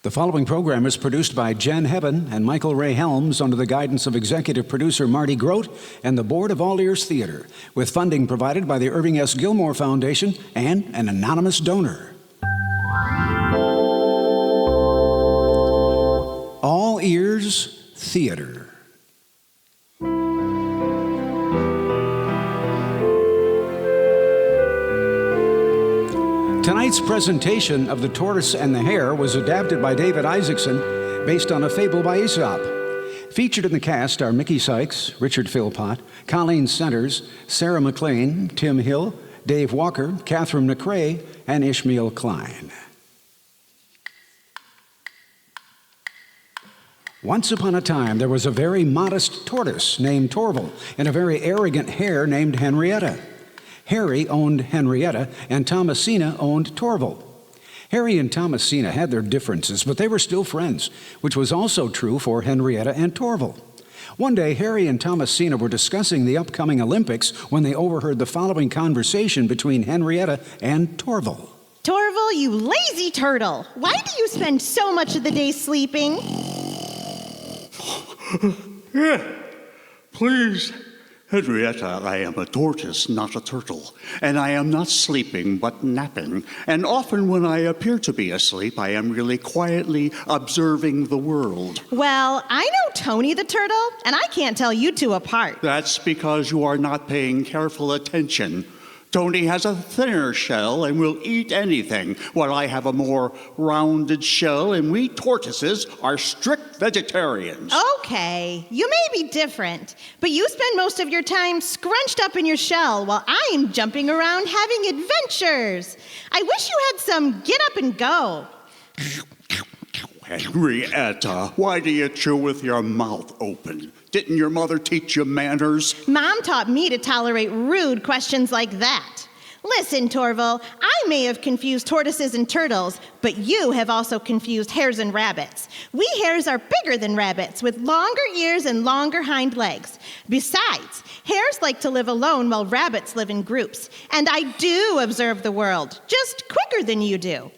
The following program is produced by Jen Heaven and Michael Ray Helms under the guidance of executive producer Marty Grote and the Board of All Ears Theater, with funding provided by the Irving S. Gilmore Foundation and an anonymous donor. All Ears Theater. Tonight's presentation of The Tortoise and the Hare was adapted by David Isaacson based on a fable by Aesop. Featured in the cast are Mickey Sykes, Richard Philpot, Colleen Centers, Sarah MacLean, Tim Hill, Dave Walker, Kathryn McCrea, and Ishmael Klein. Once upon a time, there was a very modest tortoise named Torval and a very arrogant hare named Henrietta. Harry owned Henrietta, and Thomasina owned Torval. Harry and Thomasina had their differences, but they were still friends, which was also true for Henrietta and Torval. One day, Harry and Thomasina were discussing the upcoming Olympics when they overheard the following conversation between Henrietta and Torval. Torval, you lazy turtle! Why do you spend so much of the day sleeping? Please, Henrietta, I am a tortoise, not a turtle, and I am not sleeping but napping, and often when I appear to be asleep, I am really quietly observing the world. Well, I know Tony the turtle, and I can't tell you two apart. That's because you are not paying careful attention. Tony has a thinner shell and will eat anything, while I have a more rounded shell, and we tortoises are strict vegetarians. Okay, you may be different, but you spend most of your time scrunched up in your shell while I'm jumping around having adventures. I wish you had some get up and go. Henrietta, why do you chew with your mouth open? Didn't your mother teach you manners? Mom taught me to tolerate rude questions like that. Listen, Torval, I may have confused tortoises and turtles, but you have also confused hares and rabbits. We hares are bigger than rabbits, with longer ears and longer hind legs. Besides, hares like to live alone while rabbits live in groups. And I do observe the world, just quicker than you do.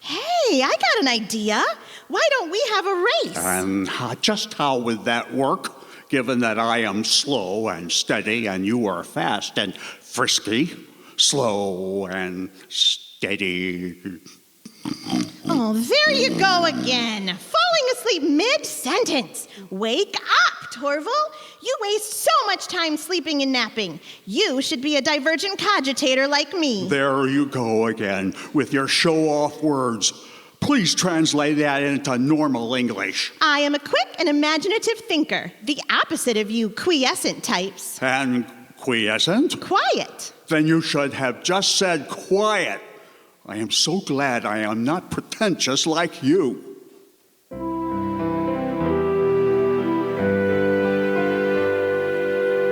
Hey, I got an idea. Why don't we have a race? And just how would that work, given that I am slow and steady and you are fast and frisky? Slow and steady. Oh, there you go again. Falling asleep mid-sentence. Wake up, Torval. You waste so much time sleeping and napping. You should be a divergent cogitator like me. There you go again with your show-off words. Please translate that into normal English. I am a quick and imaginative thinker, the opposite of you quiescent types. And quiescent? Quiet. Then you should have just said quiet. I am so glad I am not pretentious like you.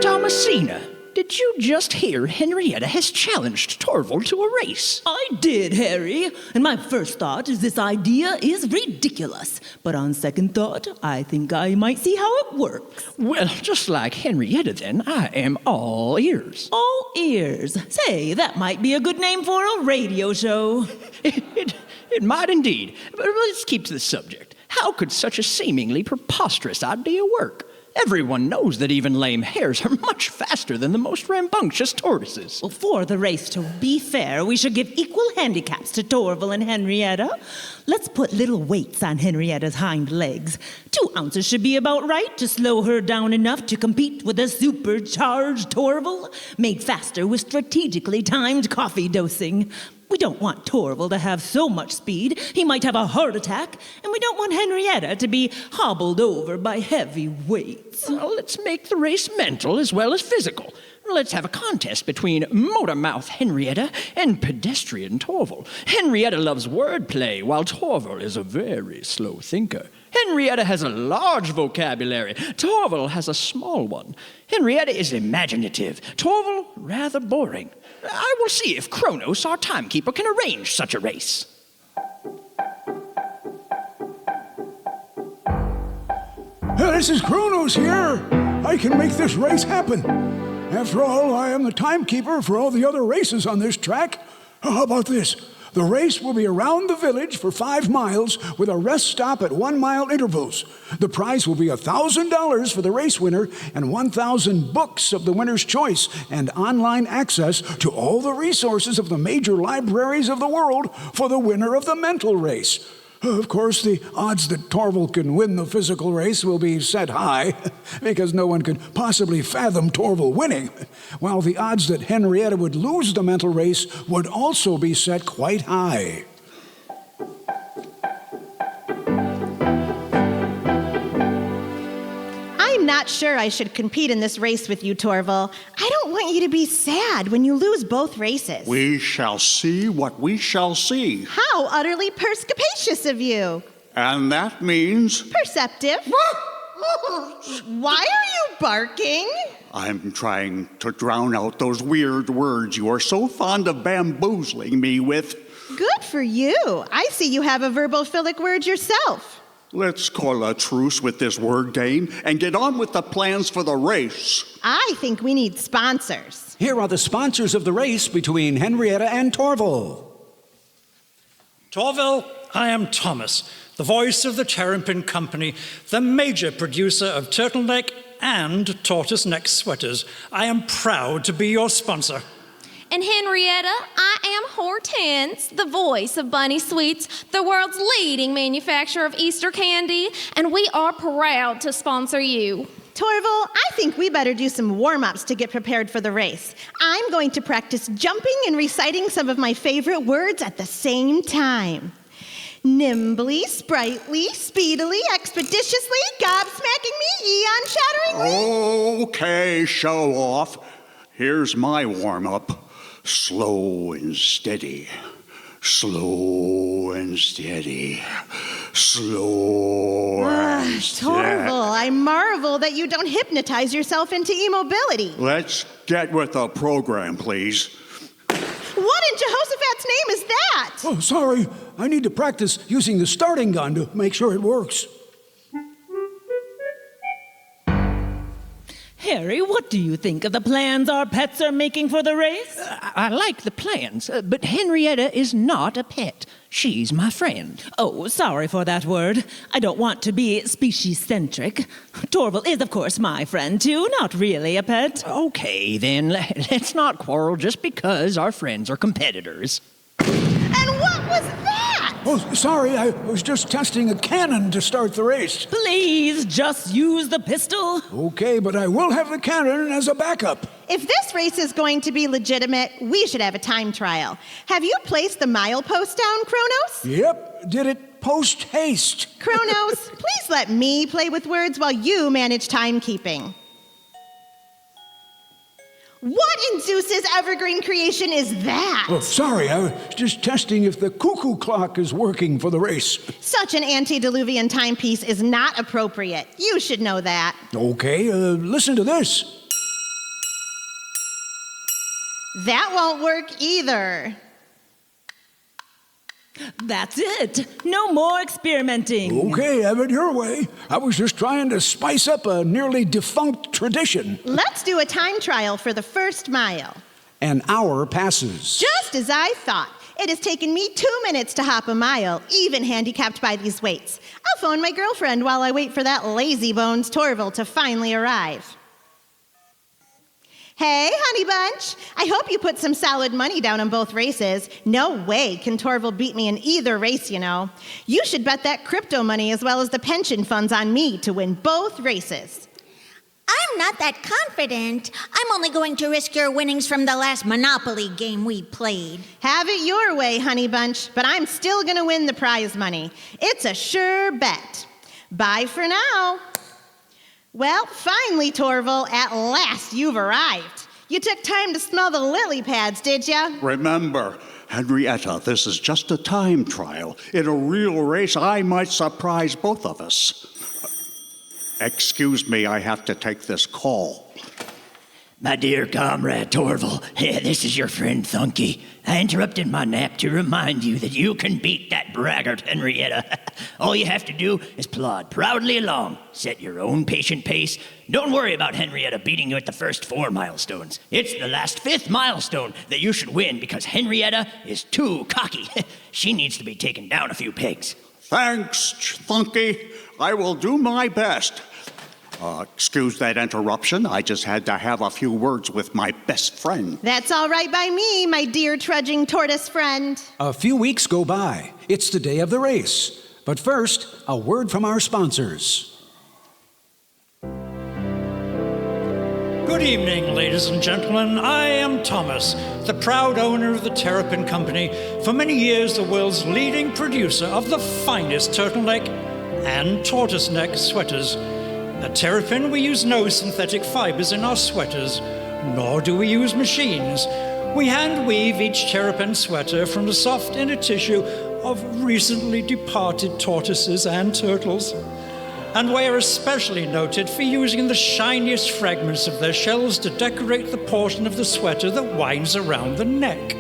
Thomasina, did you just hear Henrietta has challenged Torval to a race? I did, Harry, and my first thought is this idea is ridiculous. But on second thought, I think I might see how it works. Well, just like Henrietta then, I am all ears. All ears. Say, that might be a good name for a radio show. It might indeed, but let's keep to the subject. How could such a seemingly preposterous idea work? Everyone knows that even lame hares are much faster than the most rambunctious tortoises. Well, for the race to be fair, we should give equal handicaps to Torval and Henrietta. Let's put little weights on Henrietta's hind legs. 2 ounces should be about right to slow her down enough to compete with a supercharged Torval, made faster with strategically timed coffee dosing. We don't want Torval to have so much speed he might have a heart attack, and we don't want Henrietta to be hobbled over by heavy weights. Well, let's make the race mental as well as physical. Let's have a contest between motor-mouth Henrietta and pedestrian Torval. Henrietta loves wordplay, while Torval is a very slow thinker. Henrietta has a large vocabulary. Torval has a small one. Henrietta is imaginative. Torval, rather boring. I will see if Kronos, our timekeeper, can arrange such a race. This is Kronos here. I can make this race happen. After all, I am the timekeeper for all the other races on this track. How about this? The race will be around the village for 5 miles with a rest stop at 1-mile intervals. The prize will be $1,000 for the race winner and 1,000 books of the winner's choice and online access to all the resources of the major libraries of the world for the winner of the mental race. Of course, the odds that Torval can win the physical race will be set high, because no one could possibly fathom Torval winning, while the odds that Henrietta would lose the mental race would also be set quite high. I'm not sure I should compete in this race with you, Torval. I don't want you to be sad when you lose both races. We shall see what we shall see. How utterly perspicacious of you. And that means... Perceptive. Why are you barking? I'm trying to drown out those weird words you are so fond of bamboozling me with. Good for you. I see you have a verbophilic word yourself. Let's call a truce with this word game and get on with the plans for the race. I think we need sponsors. Here are the sponsors of the race between Henrietta and Torval. Torval, I am Thomas, the voice of the Terrapin Company, the major producer of turtleneck and tortoise neck sweaters. I am proud to be your sponsor. And Henrietta, I am Hortense, the voice of Bunny Sweets, the world's leading manufacturer of Easter candy, and we are proud to sponsor you. Torval, I think we better do some warm-ups to get prepared for the race. I'm going to practice jumping and reciting some of my favorite words at the same time. Nimbly, sprightly, speedily, expeditiously, gobsmacking me, eon-shatteringly. Okay, show off. Here's my warm-up. Slow and steady. Slow and steady. Slow and steady. Torval, I marvel that you don't hypnotize yourself into immobility. Let's get with the program, please. What in Jehoshaphat's name is that? Oh, sorry. I need to practice using the starting gun to make sure it works. Harry, what do you think of the plans our pets are making for the race? I like the plans, but Henrietta is not a pet. She's my friend. Oh, sorry for that word. I don't want to be species-centric. Torval is, of course, my friend, too, not really a pet. Okay, then, let's not quarrel just because our friends are competitors. And what was that? Oh, sorry. I was just testing a cannon to start the race. Please, just use the pistol. Okay, but I will have the cannon as a backup. If this race is going to be legitimate, we should have a time trial. Have you placed the milepost down, Kronos? Yep, did it post-haste. Kronos, please let me play with words while you manage timekeeping. What in Zeus's evergreen creation is that? Oh, sorry, I was just testing if the cuckoo clock is working for the race. Such an antediluvian timepiece is not appropriate. You should know that. Okay, listen to this. That won't work either. That's it. No more experimenting. Okay, have it your way. I was just trying to spice up a nearly defunct tradition. Let's do a time trial for the first mile. An hour passes. Just as I thought. It has taken me 2 minutes to hop a mile, even handicapped by these weights. I'll phone my girlfriend while I wait for that lazy-bones Torval to finally arrive. Hey, honey bunch. I hope you put some solid money down on both races. No way can Torval beat me in either race, you know. You should bet that crypto money as well as the pension funds on me to win both races. I'm not that confident. I'm only going to risk your winnings from the last Monopoly game we played. Have it your way, honey bunch, but I'm still gonna win the prize money. It's a sure bet. Bye for now. Well, finally, Torval, at last you've arrived. You took time to smell the lily pads, did ya? Remember, Henrietta, this is just a time trial. In a real race, I might surprise both of us. Excuse me, I have to take this call. My dear comrade Torval, this is your friend Thunky. I interrupted my nap to remind you that you can beat that braggart Henrietta. All you have to do is plod proudly along, set your own patient pace. Don't worry about Henrietta beating you at the first 4 milestones. It's the last 5th milestone that you should win because Henrietta is too cocky. She needs to be taken down a few pegs. Thanks, Thunky. I will do my best. Excuse that interruption. I just had to have a few words with my best friend. That's all right by me, my dear trudging tortoise friend. A few weeks go by. It's the day of the race. But first, a word from our sponsors. Good evening, ladies and gentlemen. I am Thomas, the proud owner of the Terrapin Company, for many years the world's leading producer of the finest turtleneck and tortoise neck sweaters. At Terrapin, we use no synthetic fibers in our sweaters, nor do we use machines. We hand weave each Terrapin sweater from the soft inner tissue of recently departed tortoises and turtles. And we are especially noted for using the shiniest fragments of their shells to decorate the portion of the sweater that winds around the neck.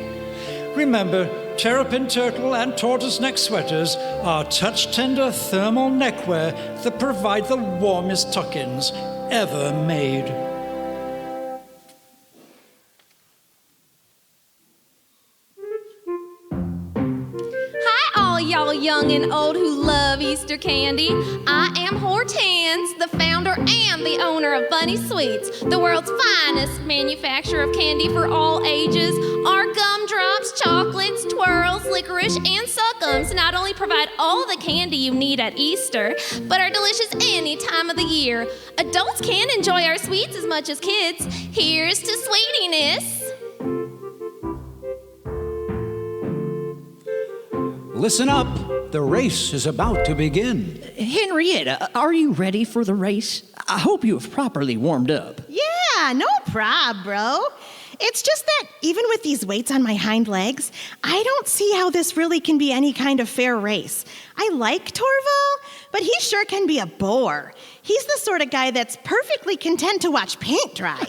Remember, Terrapin turtle and tortoise neck sweaters are touch-tender thermal neckwear that provide the warmest tuck-ins ever made. Hi, all y'all young and old who love Easter candy. I am Hortense, the founder and the owner of Bunny Sweets, the world's finest manufacturer of candy for all ages. Our gumdrops, chocolates, twirls, licorice, and suckums not only provide all the candy you need at Easter, but are delicious any time of the year. Adults can enjoy our sweets as much as kids. Here's to sweetiness. Listen up. The race is about to begin. Henrietta, are you ready for the race? I hope you have properly warmed up. Yeah, no prob, bro. It's just that even with these weights on my hind legs, I don't see how this really can be any kind of fair race. I like Torval, but he sure can be a bore. He's the sort of guy that's perfectly content to watch paint dry.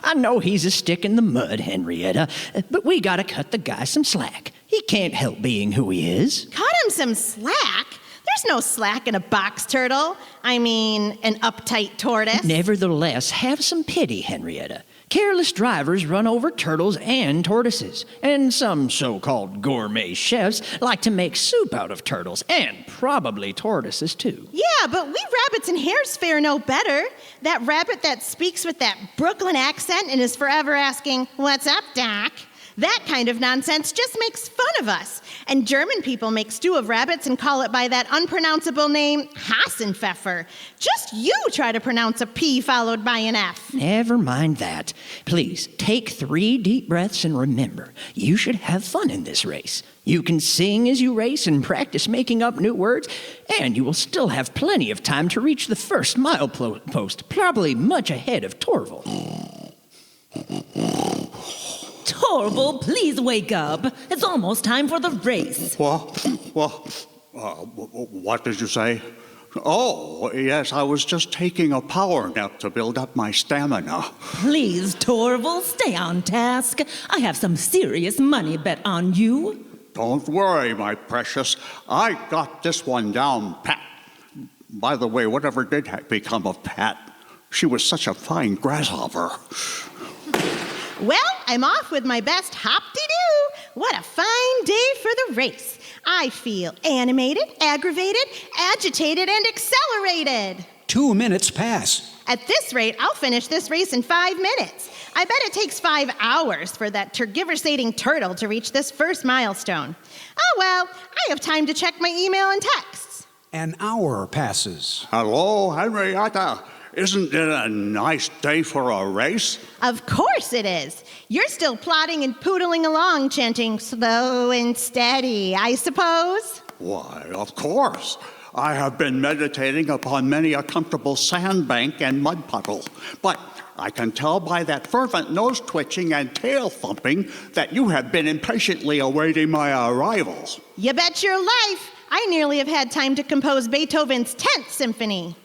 I know he's a stick in the mud, Henrietta, but we gotta cut the guy some slack. He can't help being who he is. Cut him some slack? There's no slack in a box turtle. I mean, an uptight tortoise. Nevertheless, have some pity, Henrietta. Careless drivers run over turtles and tortoises, and some so-called gourmet chefs like to make soup out of turtles, and probably tortoises too. Yeah, but we rabbits and hares fare no better. That rabbit that speaks with that Brooklyn accent and is forever asking, "What's up, Doc?" That kind of nonsense just makes fun of us. And German people make stew of rabbits and call it by that unpronounceable name, Hassenpfeffer. Just you try to pronounce a P followed by an F. Never mind that. Please, take 3 deep breaths and remember, you should have fun in this race. You can sing as you race and practice making up new words, and you will still have plenty of time to reach the first milepost, probably much ahead of Torval. Torval, please wake up. It's almost time for the race. What did you say? Oh, yes, I was just taking a power nap to build up my stamina. Please, Torval, stay on task. I have some serious money bet on you. Don't worry, my precious. I got this one down pat. By the way, whatever did become of Pat? She was such a fine grasshopper. Well, I'm off with my best hop-de-doo. What a fine day for the race. I feel animated, aggravated, agitated, and accelerated. 2 minutes pass. At this rate, I'll finish this race in 5 minutes. I bet it takes 5 hours for that tergiversating turtle to reach this first milestone. Oh, well, I have time to check my email and texts. An hour passes. Hello, Henrietta. Isn't it a nice day for a race? Of course it is. You're still plodding and poodling along, chanting slow and steady, I suppose? Why, of course. I have been meditating upon many a comfortable sandbank and mud puddle. But I can tell by that fervent nose twitching and tail thumping that you have been impatiently awaiting my arrival. You bet your life. I nearly have had time to compose Beethoven's 10th symphony.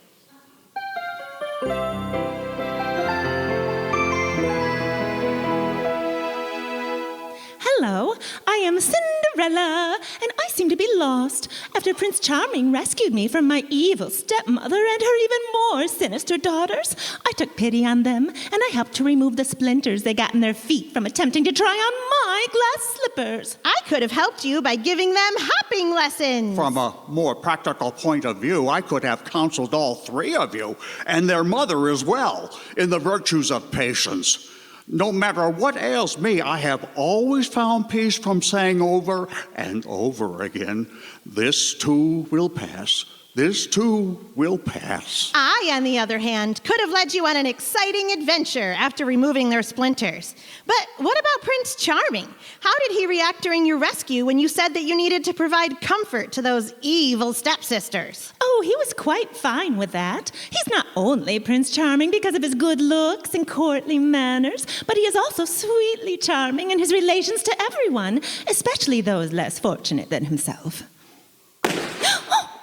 Hello, I am Cinderella, and I seem to be lost after Prince Charming rescued me from my evil stepmother and her even more sinister daughters. I took pity on them, and I helped to remove the splinters they got in their feet from attempting to try on my glass slippers. I could have helped you by giving them hopping lessons. From a more practical point of view, I could have counseled all three of you, and their mother as well, in the virtues of patience. No matter what ails me, I have always found peace from saying over and over again, this too will pass. This too will pass. I, on the other hand, could have led you on an exciting adventure after removing their splinters. But what about Prince Charming? How did he react during your rescue when you said that you needed to provide comfort to those evil stepsisters? Oh, he was quite fine with that. He's not only Prince Charming because of his good looks and courtly manners, but he is also sweetly charming in his relations to everyone, especially those less fortunate than himself.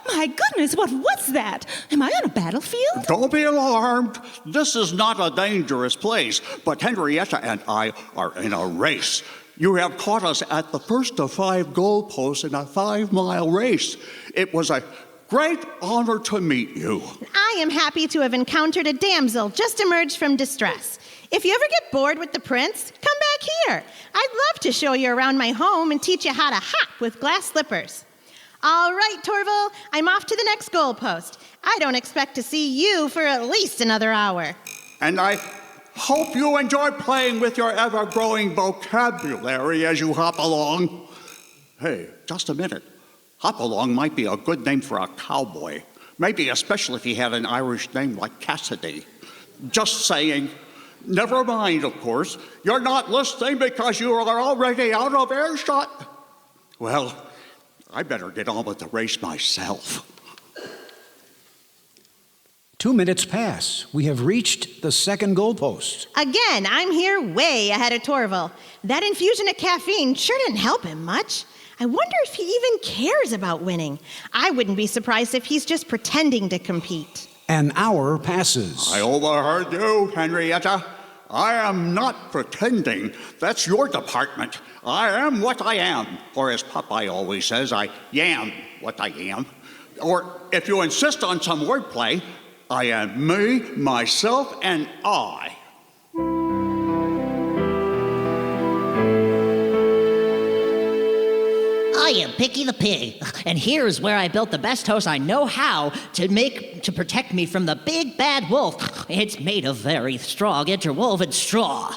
My goodness, what was that? Am I on a battlefield? Don't be alarmed. This is not a dangerous place, but Henrietta and I are in a race. You have caught us at the first of 5 goalposts in a 5-mile race. It was a great honor to meet you. I am happy to have encountered a damsel just emerged from distress. If you ever get bored with the prince, come back here. I'd love to show you around my home and teach you how to hop with glass slippers. All right, Torval, I'm off to the next goalpost. I don't expect to see you for at least another hour. And I hope you enjoy playing with your ever-growing vocabulary as you hop along. Hey, just a minute. Hop along might be a good name for a cowboy. Maybe especially if he had an Irish name like Cassidy. Just saying. Never mind, of course. You're not listening because you are already out of earshot. Well, I better get on with the race myself. 2 minutes pass. We have reached the second goalpost. Again, I'm here way ahead of Torval. That infusion of caffeine sure didn't help him much. I wonder if he even cares about winning. I wouldn't be surprised if he's just pretending to compete. An hour passes. I overheard you, Henrietta. I am not pretending. That's your department. I am what I am. Or as Popeye always says, I yam what I am. Or if you insist on some wordplay, I am me, myself, and I. I am Picky the Pig, and here's where I built the best house I know how to protect me from the big bad wolf. It's made of very strong interwoven straw.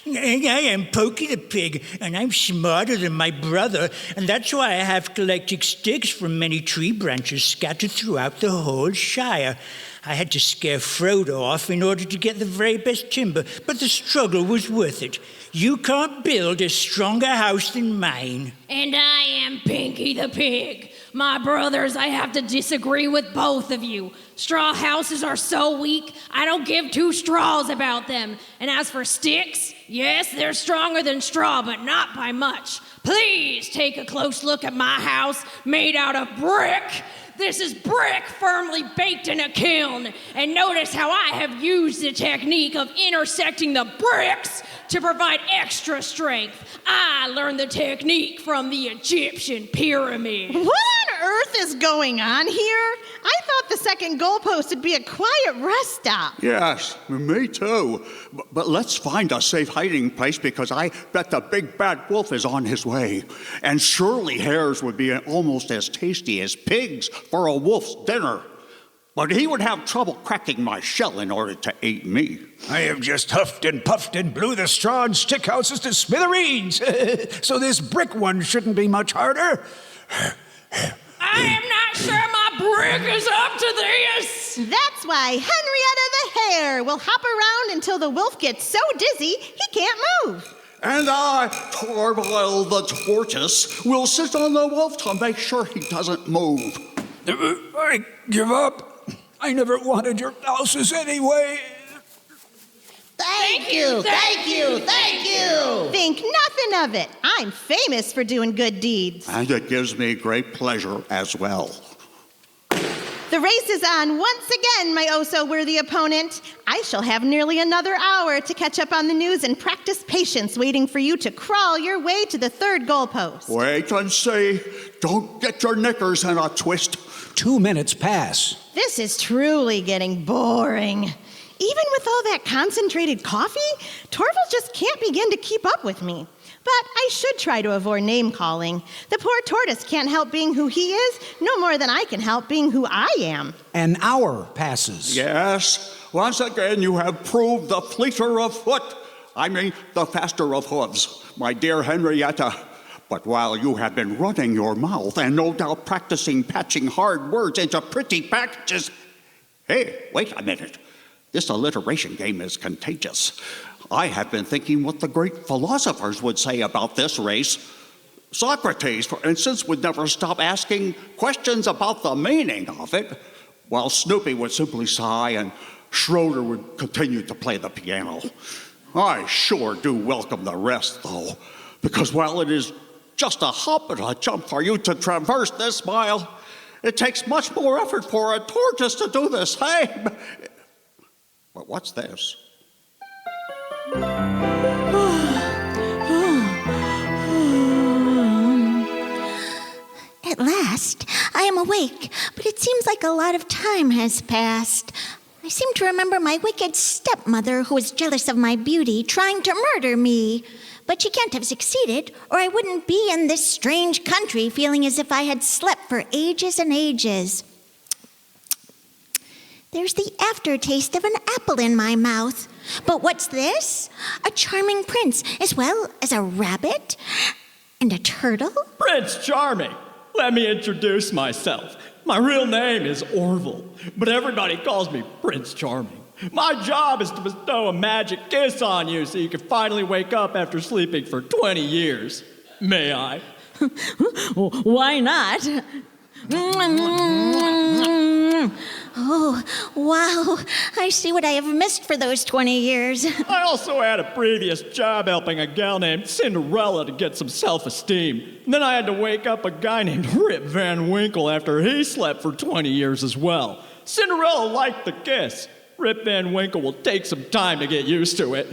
And I am Pokey the Pig, and I'm smarter than my brother, and that's why I have collected sticks from many tree branches scattered throughout the whole Shire. I had to scare Frodo off in order to get the very best timber, but the struggle was worth it. You can't build a stronger house than mine. And I am Pinky the Pig. My brothers, I have to disagree with both of you. Straw houses are so weak, I don't give 2 straws about them. And as for sticks, yes, they're stronger than straw, but not by much. Please take a close look at my house made out of brick. This is brick firmly baked in a kiln. And notice how I have used the technique of intersecting the bricks to provide extra strength. I learned the technique from the Egyptian pyramid. What on earth is going on here? I thought the second goalpost would be a quiet rest stop. Yes, me too. But let's find a safe hiding place because I bet the big bad wolf is on his way. And surely hares would be almost as tasty as pigs for a wolf's dinner. But he would have trouble cracking my shell in order to eat me. I have just huffed and puffed and blew the straw and stick houses to smithereens. So this brick one shouldn't be much harder. I am not sure my brick is up to this. That's why Henrietta the Hare will hop around until the wolf gets so dizzy he can't move. And I, Torval the Tortoise, will sit on the wolf to make sure he doesn't move. I give up. I never wanted your houses anyway. Thank you, thank you, thank you. Think nothing of it. I'm famous for doing good deeds. And it gives me great pleasure as well. The race is on once again, my oh-so-worthy opponent. I shall have nearly another hour to catch up on the news and practice patience, waiting for you to crawl your way to the third goalpost. Wait and see. Don't get your knickers in a twist. 2 minutes pass. This is truly getting boring. Even with all that concentrated coffee, Torval just can't begin to keep up with me. But I should try to avoid name-calling. The poor tortoise can't help being who he is, no more than I can help being who I am. An hour passes. Yes, once again you have proved the fleeter of foot. I mean, the faster of hooves, my dear Henrietta. But while you have been running your mouth and no doubt practicing patching hard words into pretty packages... Hey, wait a minute. This alliteration game is contagious. I have been thinking what the great philosophers would say about this race. Socrates, for instance, would never stop asking questions about the meaning of it, while Snoopy would simply sigh and Schroeder would continue to play the piano. I sure do welcome the rest, though, because while it is just a hop and a jump for you to traverse this mile, it takes much more effort for a tortoise to do the same. But what's this? At last, I am awake, but it seems like a lot of time has passed. I seem to remember my wicked stepmother, who was jealous of my beauty, trying to murder me. But she can't have succeeded, or I wouldn't be in this strange country feeling as if I had slept for ages and ages. There's the aftertaste of an apple in my mouth. But what's this? A charming prince, as well as a rabbit and a turtle? Prince Charming, let me introduce myself. My real name is Orville, but everybody calls me Prince Charming. My job is to bestow a magic kiss on you so you can finally wake up after sleeping for 20 years. May I? Why not? Oh, wow. I see what I have missed for those 20 years. I also had a previous job helping a gal named Cinderella to get some self-esteem. And then I had to wake up a guy named Rip Van Winkle after he slept for 20 years as well. Cinderella liked the kiss. Rip Van Winkle will take some time to get used to it.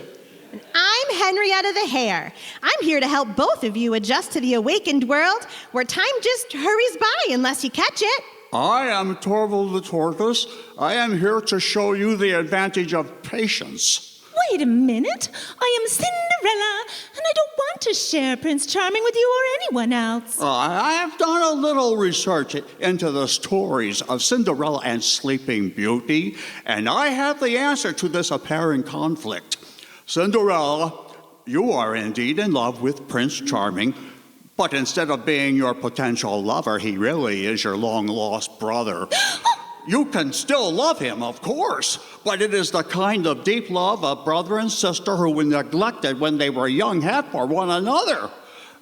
I'm Henrietta the Hare. I'm here to help both of you adjust to the awakened world where time just hurries by unless you catch it. I am Torval the Tortoise. I am here to show you the advantage of patience. Wait a minute. I am Cinderella, and I don't want to share Prince Charming with you or anyone else. I have done a little research into the stories of Cinderella and Sleeping Beauty, and I have the answer to this apparent conflict. Cinderella, you are indeed in love with Prince Charming, but instead of being your potential lover, he really is your long-lost brother. You can still love him, of course, but it is the kind of deep love a brother and sister who were neglected when they were young had for one another.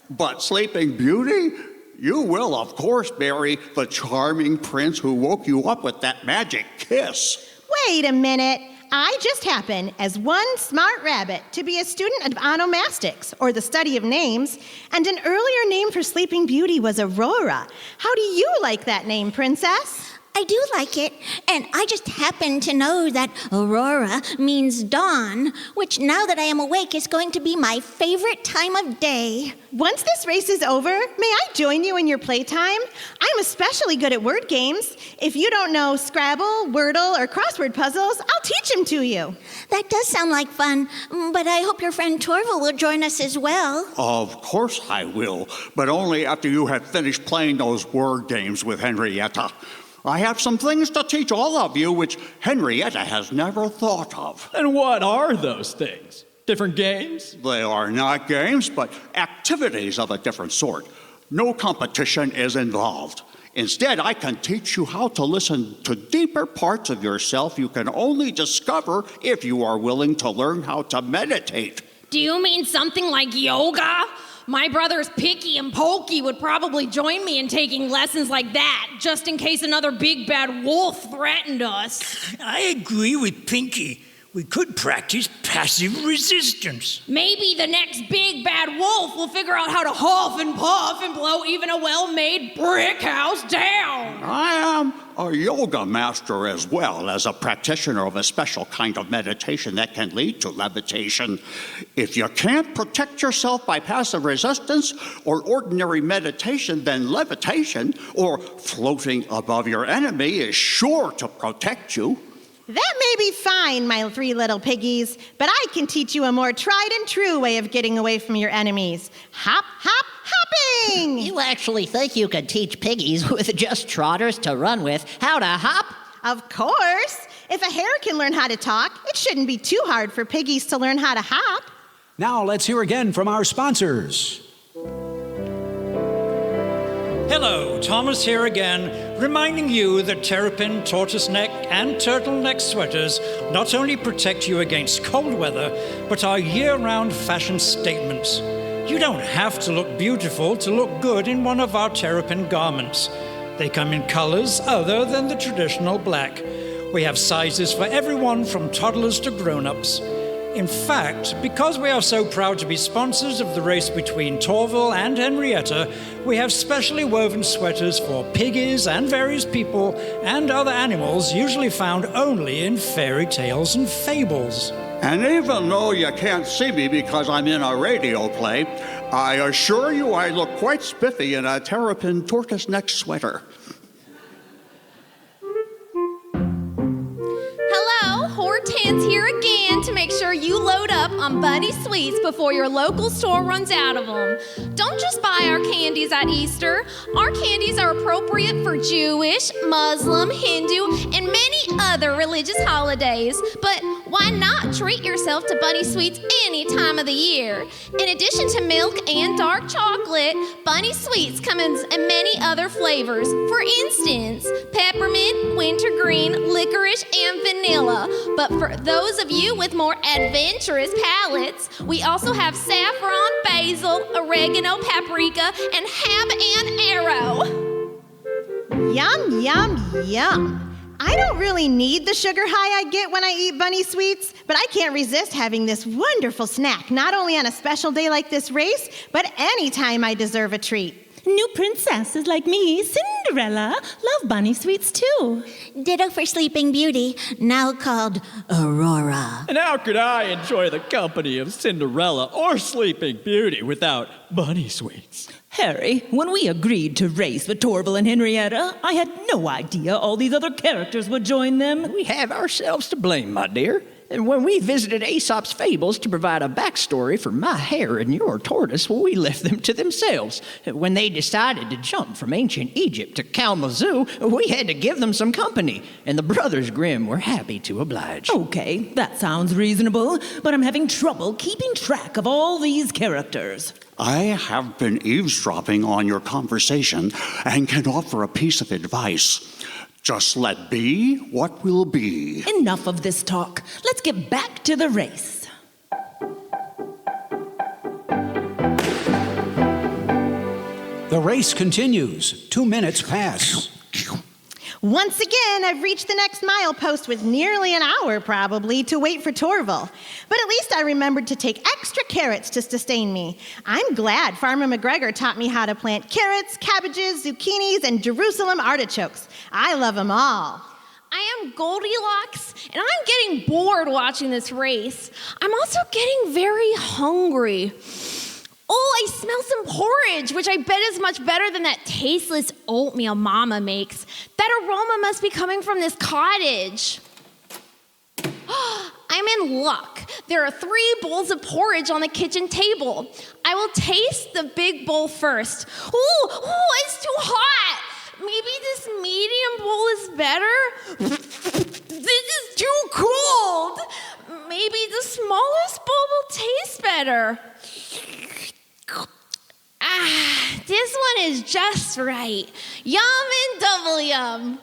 But Sleeping Beauty, you will, of course, marry the charming prince who woke you up with that magic kiss. Wait a minute. I just happen, as one smart rabbit, to be a student of onomastics, or the study of names, and an earlier name for Sleeping Beauty was Aurora. How do you like that name, Princess? I do like it, and I just happen to know that Aurora means dawn, which now that I am awake is going to be my favorite time of day. Once this race is over, may I join you in your playtime? I'm especially good at word games. If you don't know Scrabble, Wordle, or crossword puzzles, I'll teach them to you. That does sound like fun, but I hope your friend Torval will join us as well. Of course I will, but only after you have finished playing those word games with Henrietta. I have some things to teach all of you which Henrietta has never thought of. And what are those things? Different games? They are not games, but activities of a different sort. No competition is involved. Instead, I can teach you how to listen to deeper parts of yourself you can only discover if you are willing to learn how to meditate. Do you mean something like yoga? My brothers Picky and Pokey would probably join me in taking lessons like that, just in case another big bad wolf threatened us. I agree with Pinky. We could practice passive resistance. Maybe the next big bad wolf will figure out how to huff and puff and blow even a well-made brick house down. I am a yoga master as well as a practitioner of a special kind of meditation that can lead to levitation. If you can't protect yourself by passive resistance or ordinary meditation, then levitation, or floating above your enemy, is sure to protect you. That may be fine, my 3 little piggies, but I can teach you a more tried and true way of getting away from your enemies. Hop, hop, hopping! You actually think you could teach piggies with just trotters to run with how to hop? Of course! If a hare can learn how to talk, it shouldn't be too hard for piggies to learn how to hop. Now let's hear again from our sponsors. Hello, Thomas here again, reminding you that terrapin, tortoise neck, and turtleneck sweaters not only protect you against cold weather, but are year-round fashion statements. You don't have to look beautiful to look good in one of our terrapin garments. They come in colors other than the traditional black. We have sizes for everyone from toddlers to grown-ups. In fact, because we are so proud to be sponsors of the race between Torval and Henrietta, we have specially woven sweaters for piggies and various people and other animals usually found only in fairy tales and fables. And even though you can't see me because I'm in a radio play, I assure you I look quite spiffy in a terrapin tortoise neck sweater. Hello, Hortense here again to make sure you load up on Bunny Sweets before your local store runs out of them. Don't just buy our candies at Easter. Our candies are appropriate for Jewish, Muslim, Hindu, and many other religious holidays. But why not treat yourself to Bunny Sweets any time of the year? In addition to milk and dark chocolate, Bunny Sweets come in many other flavors. For instance, peppermint, wintergreen, licorice, and vanilla. But for those of you with more adventurous palates, we also have saffron, basil, oregano, paprika, and habanero. Yum, yum, yum. I don't really need the sugar high I get when I eat Bunny Sweets, but I can't resist having this wonderful snack, not only on a special day like this race, but any time I deserve a treat. New princesses like me, Cinderella, love Bunny Sweets too. Ditto for Sleeping Beauty, now called Aurora. And how could I enjoy the company of Cinderella or Sleeping Beauty without Bunny Sweets? Harry, when we agreed to race with Torval and Henrietta, I had no idea all these other characters would join them. We have ourselves to blame, my dear. And when we visited Aesop's fables to provide a backstory for my hare and your tortoise, well, we left them to themselves. When they decided to jump from ancient Egypt to Kalamazoo, we had to give them some company, and the brothers Grimm were happy to oblige. Okay, that sounds reasonable, but I'm having trouble keeping track of all these characters. I have been eavesdropping on your conversation and can offer a piece of advice. Just let be what will be. Enough of this talk. Let's get back to the race. The race continues. 2 minutes pass. Once again, I've reached the next milepost with nearly an hour, probably, to wait for Torval. But at least I remembered to take extra carrots to sustain me. I'm glad Farmer McGregor taught me how to plant carrots, cabbages, zucchinis, and Jerusalem artichokes. I love them all. I am Goldilocks, and I'm getting bored watching this race. I'm also getting very hungry. Oh, I smell some porridge, which I bet is much better than that tasteless oatmeal Mama makes. That aroma must be coming from this cottage. I'm in luck. There are 3 bowls of porridge on the kitchen table. I will taste the big bowl first. Ooh, it's too hot. Maybe this medium bowl is better? This is too cold. Maybe the smallest bowl will taste better. This one is just right. Yum and double yum.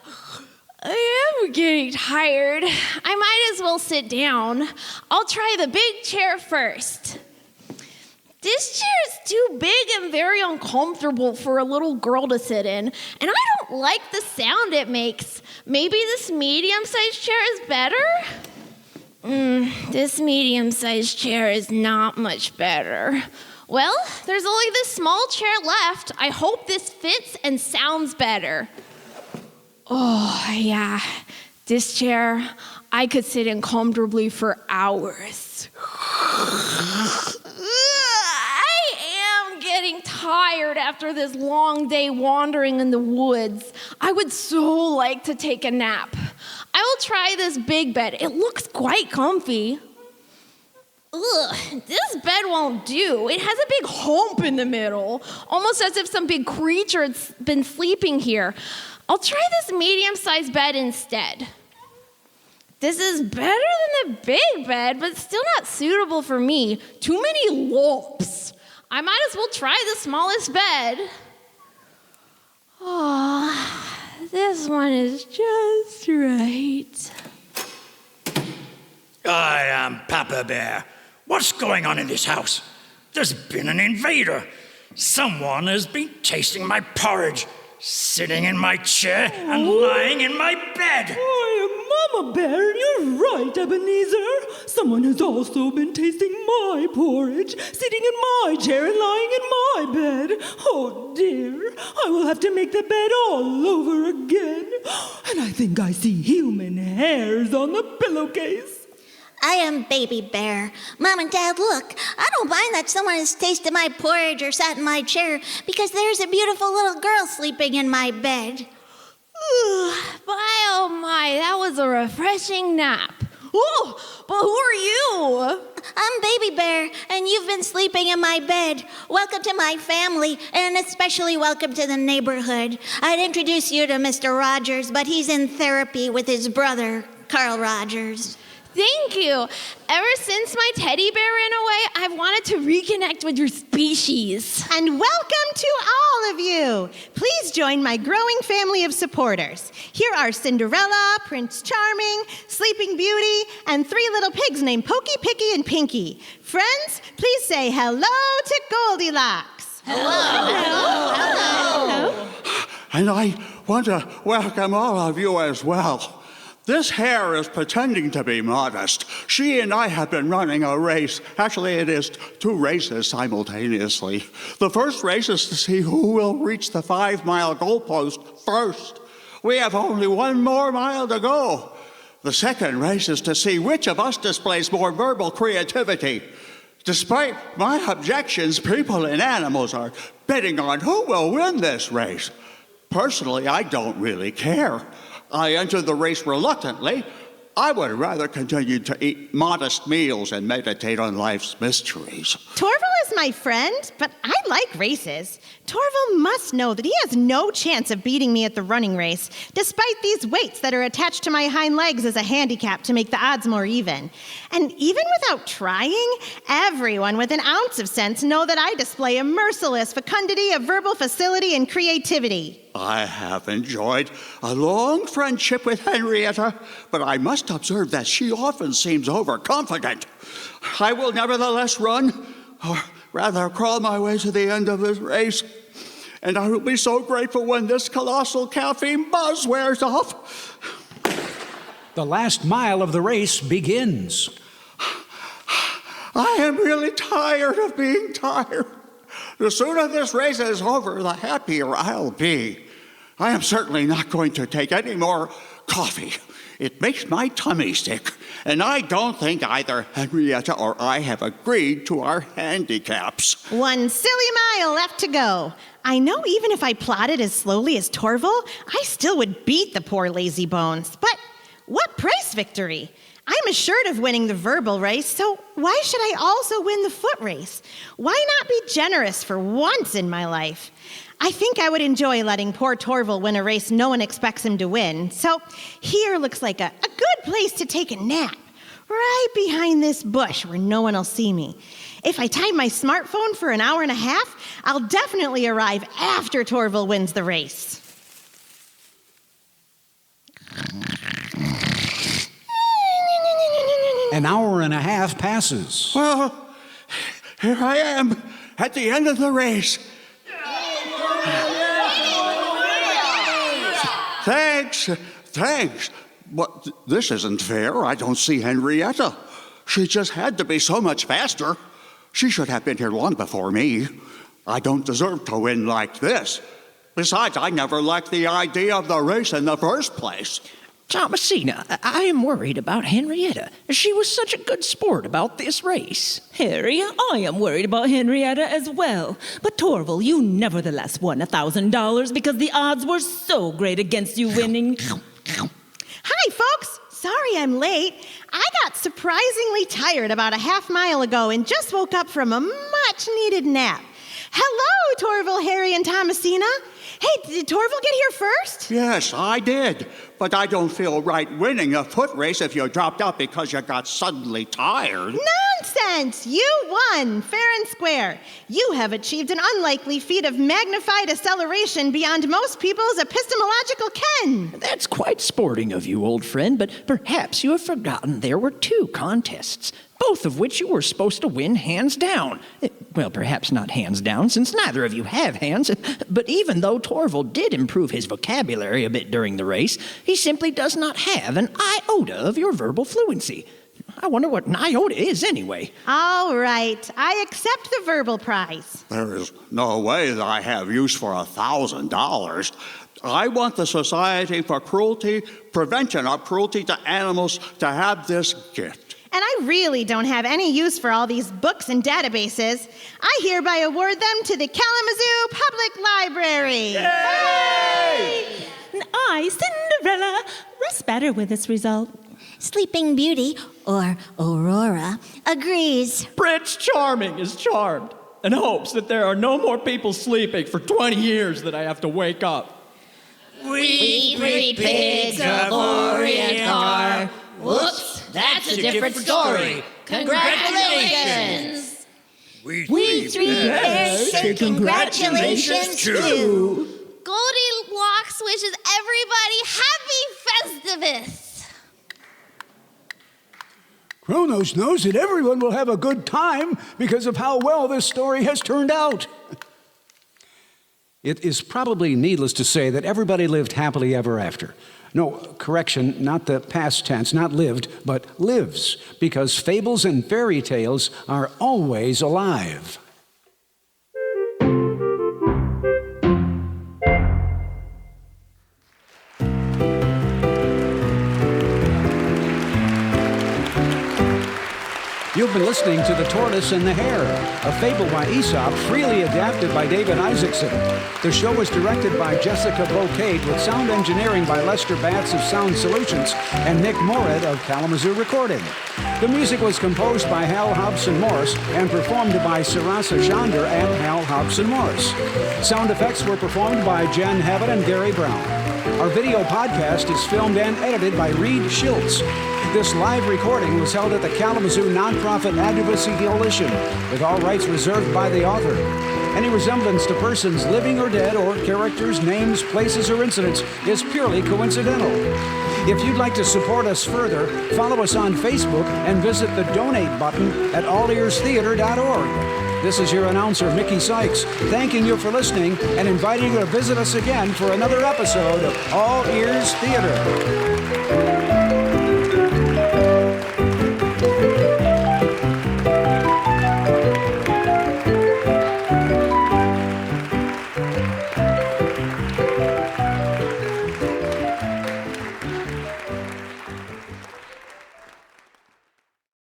I am getting tired. I might as well sit down. I'll try the big chair first. This chair is too big and very uncomfortable for a little girl to sit in, and I don't like the sound it makes. Maybe this medium-sized chair is better? This medium-sized chair is not much better. Well, there's only this small chair left. I hope this fits and sounds better. Oh, yeah. This chair, I could sit in comfortably for hours. I am getting tired after this long day wandering in the woods. I would so like to take a nap. I will try this big bed. It looks quite comfy. Ugh, this bed won't do. It has a big hump in the middle, almost as if some big creature had been sleeping here. I'll try this medium-sized bed instead. This is better than the big bed, but still not suitable for me. Too many lumps. I might as well try the smallest bed. Oh, this one is just right. I am Papa Bear. What's going on in this house? There's been an invader. Someone has been tasting my porridge, sitting in my chair, and lying in my bed. Oh, Mama Bear, you're right, Ebenezer. Someone has also been tasting my porridge, sitting in my chair and lying in my bed. Oh, dear, I will have to make the bed all over again. And I think I see human hairs on the pillowcase. I am Baby Bear. Mom and Dad, look, I don't mind that someone has tasted my porridge or sat in my chair because there's a beautiful little girl sleeping in my bed. My, oh my, that was a refreshing nap. Oh, but who are you? I'm Baby Bear, and you've been sleeping in my bed. Welcome to my family, and especially welcome to the neighborhood. I'd introduce you to Mr. Rogers, but he's in therapy with his brother, Carl Rogers. Thank you. Ever since my teddy bear ran away, I've wanted to reconnect with your species. And welcome to all of you. Please join my growing family of supporters. Here are Cinderella, Prince Charming, Sleeping Beauty, and 3 little pigs named Pokey, Picky, and Pinky. Friends, please say hello to Goldilocks. Hello. And I want to welcome all of you as well. This hare is pretending to be modest. She and I have been running a race. Actually, it is 2 races simultaneously. The first race is to see who will reach the 5-mile goalpost first. We have only 1 more mile to go. The second race is to see which of us displays more verbal creativity. Despite my objections, people and animals are betting on who will win this race. Personally, I don't really care. I entered the race reluctantly. I would rather continue to eat modest meals and meditate on life's mysteries. Torval is my friend, but I like races. Torval must know that he has no chance of beating me at the running race, despite these weights that are attached to my hind legs as a handicap to make the odds more even. And even without trying, everyone with an ounce of sense know that I display a merciless fecundity of verbal facility and creativity. I have enjoyed a long friendship with Henrietta, but I must observe that she often seems overconfident. I will nevertheless run, or rather crawl my way to the end of this race, and I will be so grateful when this colossal caffeine buzz wears off. The last mile of the race begins. I am really tired of being tired. The sooner this race is over, the happier I'll be. I am certainly not going to take any more coffee. It makes my tummy sick, and I don't think either Henrietta or I have agreed to our handicaps. 1 silly mile left to go. I know even if I plodded as slowly as Torval, I still would beat the poor lazy bones. But what price victory? I'm assured of winning the verbal race, so why should I also win the foot race? Why not be generous for once in my life? I think I would enjoy letting poor Torval win a race no one expects him to win. So here looks like a good place to take a nap, right behind this bush where no one will see me. If I time my smartphone for 1.5 hours, I'll definitely arrive after Torval wins the race. An hour and a half passes. Well, here I am at the end of the race. Thanks. But this isn't fair. I don't see Henrietta. She just had to be so much faster. She should have been here long before me. I don't deserve to win like this. Besides, I never liked the idea of the race in the first place. Thomasina, I am worried about Henrietta. She was such a good sport about this race. Harry, I am worried about Henrietta as well. But Torval, you nevertheless won $1,000 because the odds were so great against you winning. Hi, folks. Sorry I'm late. I got surprisingly tired about a half mile ago and just woke up from a much-needed nap. Hello, Torval, Harry, and Thomasina. Hey, did Torval get here first? Yes, I did. But I don't feel right winning a foot race if you dropped out because you got suddenly tired. Nonsense! You won, fair and square. You have achieved an unlikely feat of magnified acceleration beyond most people's epistemological ken. That's quite sporting of you, old friend, but perhaps you have forgotten there were 2 contests, both of which you were supposed to win hands down. Well, perhaps not hands down, since neither of you have hands, but even though Torval did improve his vocabulary a bit during the race, he simply does not have an iota of your verbal fluency. I wonder what an iota is anyway. All right, I accept the verbal prize. There is no way that I have use for $1,000. I want the Society for Prevention of Cruelty to Animals to have this gift. And I really don't have any use for all these books and databases. I hereby award them to the Kalamazoo Public Library. Yay! And I, Cinderella, rest better with this result. Sleeping Beauty, or Aurora, agrees. Prince Charming is charmed and hopes that there are no more people sleeping for 20 years that I have to wake up. We 3 pigs of Orient are. Whoops, that's a different story. Congratulations! We 3 pigs say congratulations too. Goldilocks wishes everybody happy Festivus. Kronos knows that everyone will have a good time because of how well this story has turned out. It is probably needless to say that everybody lived happily ever after. No, correction, not the past tense, not lived, but lives, because fables and fairy tales are always alive. You've been listening to The Tortoise and the Hare, a fable by Aesop, freely adapted by David Isaacson. The show was directed by Jessica Bocade, with sound engineering by Lester Batts of Sound Solutions and Nick Morad of Kalamazoo Recording. The music was composed by Hal Hobson Morris and performed by Sarasa Chandra and Hal Hobson Morris. Sound effects were performed by Jen Heaven and Gary Brown. Our video podcast is filmed and edited by Reed Schultz. This live recording was held at the Kalamazoo Nonprofit Advocacy Coalition, with all rights reserved by the author. Any resemblance to persons living or dead, or characters, names, places, or incidents is purely coincidental. If you'd like to support us further, follow us on Facebook and visit the donate button at allearstheater.org. This is your announcer, Mickey Sykes, thanking you for listening and inviting you to visit us again for another episode of All Ears Theater.